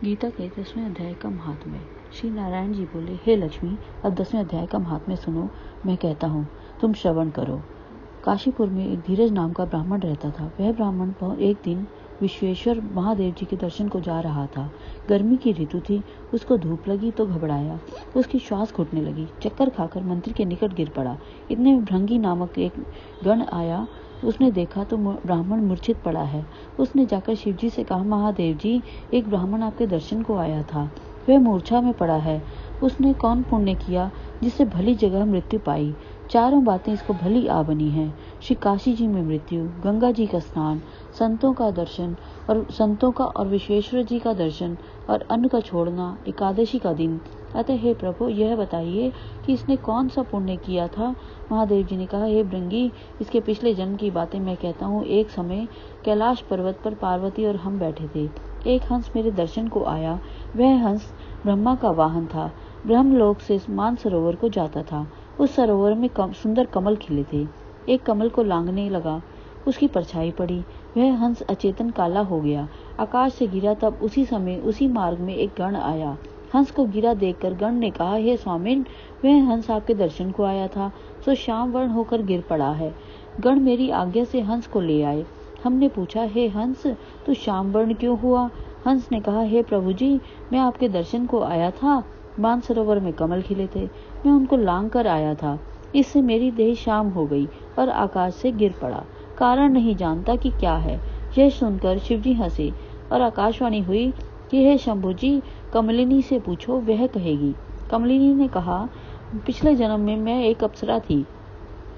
गीता के 10वें अध्याय का महात्म्य। श्री नारायण जी बोले, हे लक्ष्मी, अब 10वें अध्याय का महात्म्य सुनो। मैं कहता हूँ, तुम श्रवण करो। काशीपुर में एक धीरज नाम का ब्राह्मण रहता था। वह ब्राह्मण एक दिन विश्वेश्वर महादेव जी के दर्शन को जा रहा था। गर्मी की ऋतु थी। उसको धूप लगी तो घबराया। उसकी श्वास घुटने लगी। चक्कर खाकर मंदिर के निकट गिर पड़ा। इतने में भृंगी नामक एक गण आया। उसने देखा तो ब्राह्मण मूर्छित पड़ा है। उसने जाकर शिवजी से कहा, महादेव जी, एक ब्राह्मण आपके दर्शन को आया था। वह मूर्छा में पड़ा है। उसने कौन पुण्य किया जिससे भली जगह मृत्यु पाई? चारों बातें इसको भली आ बनी है। श्री काशी जी में मृत्यु, गंगा जी का स्नान, संतों का और विश्वेश्वर जी का दर्शन और अन्न का छोड़ना, एकादशी का दिन। अतः हे प्रभु, यह बताइए कि इसने कौन सा पुण्य किया था? महादेव जी ने कहा, हे भृंगी, इसके पिछले जन्म की बातें मैं कहता हूँ। एक समय कैलाश पर्वत पर पार्वती और हम बैठे थे। एक हंस मेरे दर्शन को आया। वह हंस ब्रह्मा का वाहन था। ब्रह्मलोक से मानसरोवर को जाता था। उस सरोवर में सुंदर कमल खिले थे। एक कमल को लांघने लगा, उसकी परछाई पड़ी। वह हंस अचेतन काला हो गया, आकाश से गिरा। तब उसी समय उसी मार्ग में एक गण आया। हंस को गिरा देखकर गण ने कहा, हे स्वामिन, वह हंस आपके दर्शन को आया था, सो श्याम वर्ण होकर गिर पड़ा है। गण मेरी आज्ञा से हंस को ले आए। हमने पूछा, हे हंस, तू श्याम वर्ण क्यों हुआ? हंस ने कहा, हे प्रभु जी, मैं आपके दर्शन को आया था। मानसरोवर में कमल खिले थे, मैं उनको लांग कर आया था। इससे मेरी देह शाम हो गई और आकाश से गिर पड़ा। कारण नहीं जानता कि क्या है। यह सुनकर शिवजी हंसे और आकाशवाणी हुई कि हे शंभु जी, कमलिनी से पूछो, वह कहेगी। कमलिनी ने कहा, पिछले जन्म में मैं एक अप्सरा थी।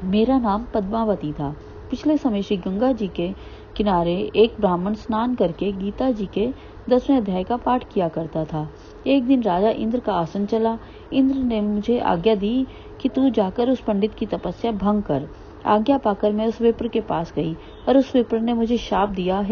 मेरा नाम पद्मावती था। पिछले समय श्री गंगा जी के किनारे एक ब्राह्मण स्नान करके गीता जी के 10वें अध्याय का पाठ किया करता था। एक दिन राजा इंद्र का आसन चला। इंद्र ने मुझे आज्ञा दी कि तू जाकर उस पंडित की तपस्या भंग कर। आज्ञा पाकर मैं उस विप्र के पास गई और उस विप्र ने मुझे शाप दिया।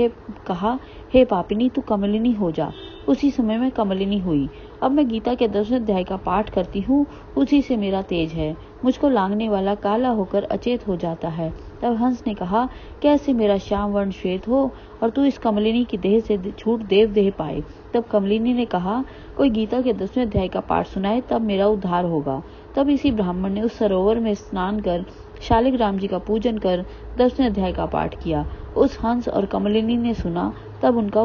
कहा, हे पापिनी, तू कमलिनी हो जा। उसी समय मैं कमलिनी हुई। अब मैं गीता के 10वें अध्याय का पाठ करती हूँ। उसी से मेरा तेज है। मुझको लांघने वाला काला होकर अचेत हो जाता है। तब हंस ने कहा, कैसे मेरा श्याम वर्ण श्वेत हो और तू इस कमलिनी की देह से छूट देव देह पाए? तब कमलिनी ने कहा, कोई गीता के 10वें अध्याय का पाठ सुनाए, तब मेरा उद्धार होगा। तब इसी ब्राह्मण ने उस सरोवर में स्नान कर शालिग्राम जी का पूजन कर 10वें अध्याय का पाठ किया। उस हंस और कमलिनी ने सुना, तब उनका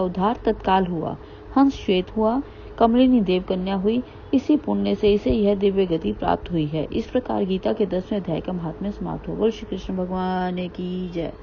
उद्धार तत्काल हुआ। हंस श्वेत हुआ, कमलिनी देव कन्या हुई। इसी पुण्य से इसे यह दिव्य गति प्राप्त हुई है। इस प्रकार गीता के 10वें अध्याय का महात्म्य समाप्त हो। बोल श्री कृष्ण भगवान की जय।